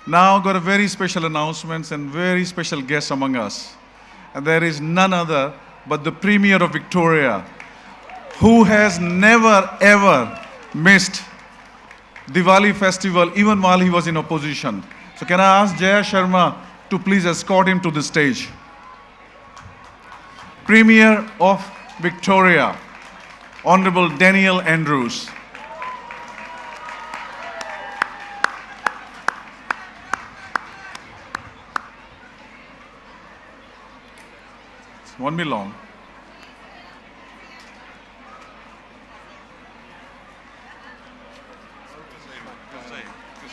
Now got a very special announcements and very special guest among us. And there is none other but the Premier of Victoria, who has never ever missed Diwali festival even while he was in opposition. So can I ask Jaya Sharma to please escort him to the stage. Premier of Victoria, Honorable Daniel Andrews. It won't be long.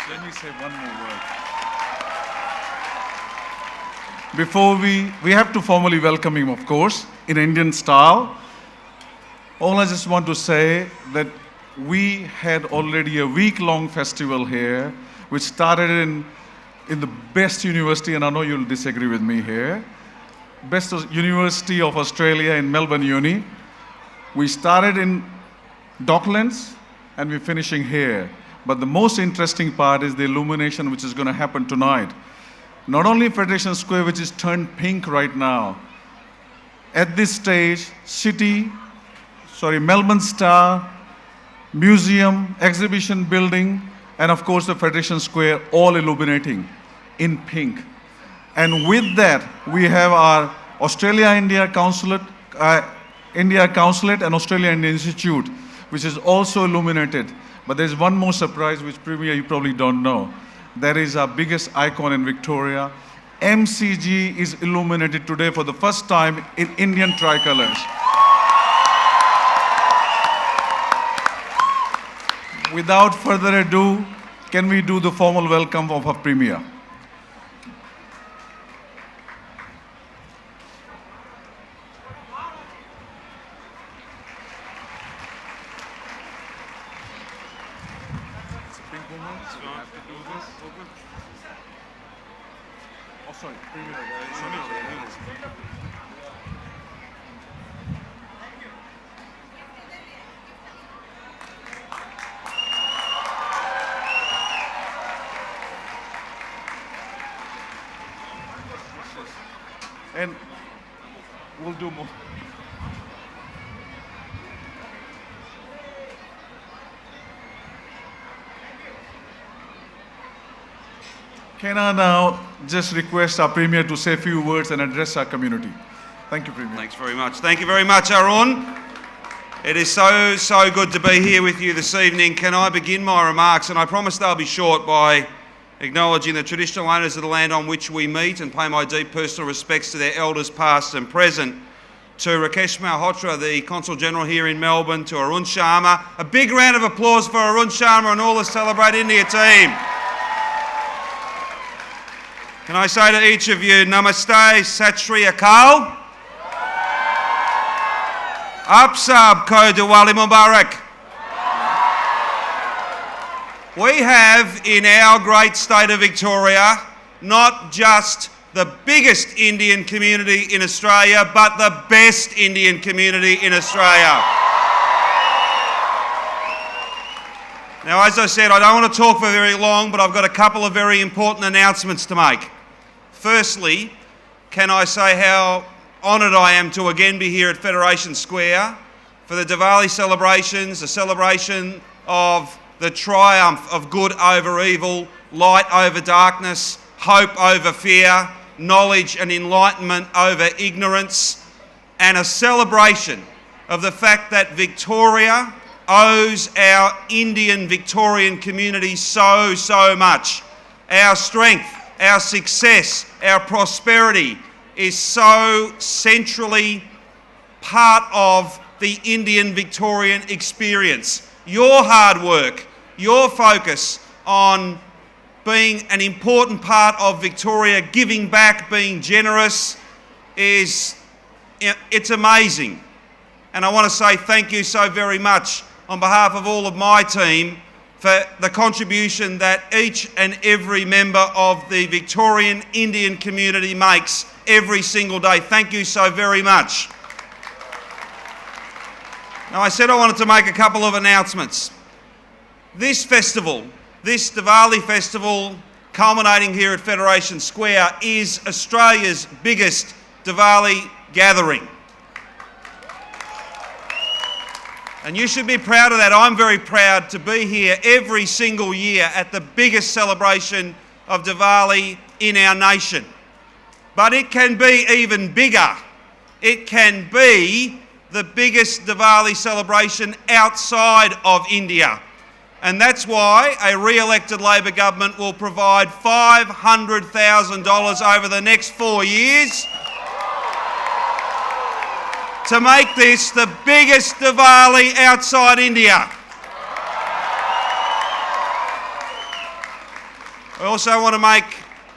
Let me say one more word. Before we have to formally welcome him, of course, in Indian style. All I just want to say that we had already a week-long festival here, which started in the best university, and I know you'll disagree with me here, best university of Australia in Melbourne Uni. We started in Docklands, and we're finishing here. But the most interesting part is the illumination which is going to happen tonight. Not only Federation Square, which is turned pink right now. At this stage, Melbourne Star, Museum, Exhibition Building, and of course the Federation Square all illuminating in pink. And with that, we have our Australia-India Consulate, India Consulate and Australia-India Institute, which is also illuminated. But there's one more surprise which Premier you probably don't know. That is our biggest icon in Victoria. MCG is illuminated today for the first time in Indian tricolors. Without further ado, can we do the formal welcome of our Premier? And we'll do more. Can I now just request our Premier to say a few words and address our community? Thank you, Premier. Thanks very much. Thank you very much, Arun. It is so good to be here with you this evening. Can I begin my remarks, and I promise they'll be short, by acknowledging the traditional owners of the land on which we meet and pay my deep personal respects to their elders past and present. To Rakesh Malhotra, the Consul General here in Melbourne, to Arun Sharma. A big round of applause for Arun Sharma and all the Celebrate India team. Can I say to each of you, Namaste, Sat Shri Akal. Apsab Ko Diwali Mubarak. We have in our great state of Victoria not just the biggest Indian community in Australia, but the best Indian community in Australia. Now, as I said, I don't want to talk for very long, but I've got a couple of very important announcements to make. Firstly, can I say how honoured I am to again be here at Federation Square for the Diwali celebrations, a celebration of the triumph of good over evil, light over darkness, hope over fear, knowledge and enlightenment over ignorance, and a celebration of the fact that Victoria owes our Indian Victorian community so much. Our strength, our success, our prosperity is so centrally part of the Indian Victorian experience. Your hard work, your focus on being an important part of Victoria, giving back, being generous, it's amazing. And I want to say thank you so very much on behalf of all of my team for the contribution that each and every member of the Victorian Indian community makes every single day. Thank you so very much. Now, I said I wanted to make a couple of announcements. This festival, this Diwali festival, culminating here at Federation Square, is Australia's biggest Diwali gathering. And you should be proud of that. I'm very proud to be here every single year at the biggest celebration of Diwali in our nation. But it can be even bigger. It can be the biggest Diwali celebration outside of India. And that's why a re-elected Labor government will provide $500,000 over the next 4 years to make this the biggest Diwali outside India. I also want to make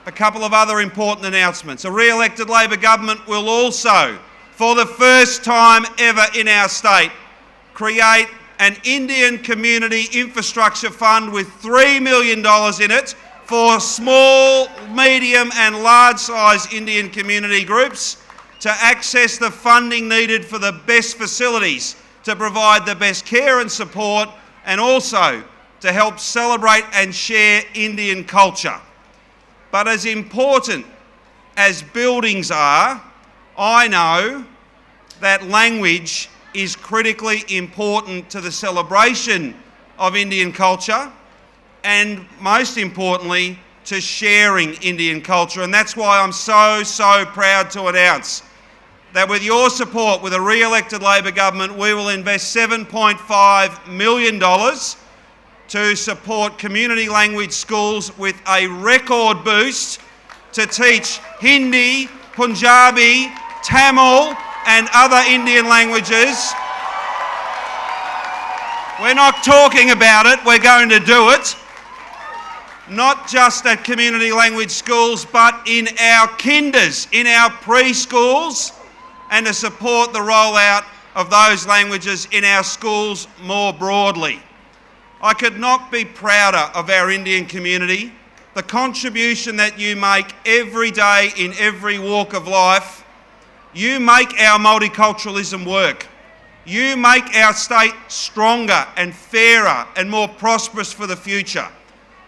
a couple of other important announcements. A re-elected Labor government will also, for the first time ever in our state, create an Indian Community Infrastructure Fund with $3 million in it for small, medium and large-size Indian community groups to access the funding needed for the best facilities, to provide the best care and support, and also to help celebrate and share Indian culture. But as important as buildings are, I know that language is critically important to the celebration of Indian culture and, most importantly, to sharing Indian culture. And that's why I'm so proud to announce that with your support, with a re-elected Labor government, we will invest $7.5 million to support community language schools with a record boost to teach Hindi, Punjabi, Tamil and other Indian languages. We're not talking about it, we're going to do it. Not just at community language schools, but in our kinders, in our preschools, and to support the rollout of those languages in our schools more broadly. I could not be prouder of our Indian community, the contribution that you make every day in every walk of life. You make our multiculturalism work. You make our state stronger and fairer and more prosperous for the future.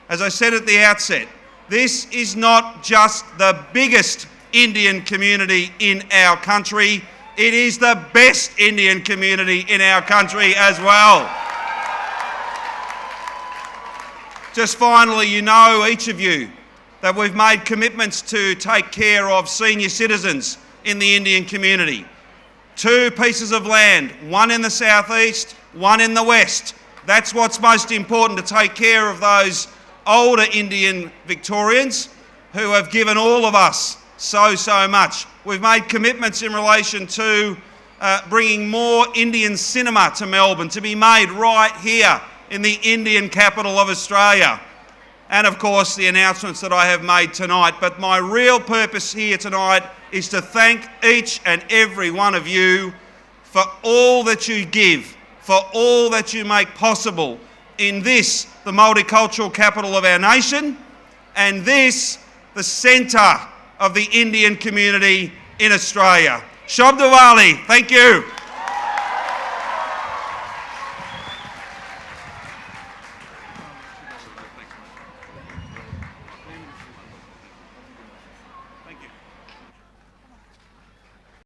As I said at the outset, this is not just the biggest Indian community in our country, it is the best Indian community in our country as well. Just finally, you know, each of you, that we've made commitments to take care of senior citizens in the Indian community. 2 pieces of land, one in the southeast, one in the west. That's what's most important, to take care of those older Indian Victorians who have given all of us so much. We've made commitments in relation to bringing more Indian cinema to Melbourne, to be made right here in the Indian capital of Australia. And of course the announcements that I have made tonight. But my real purpose here tonight is to thank each and every one of you for all that you give, for all that you make possible in this, the multicultural capital of our nation, and this, the centre of the Indian community in Australia. Shubh Diwali. Thank you.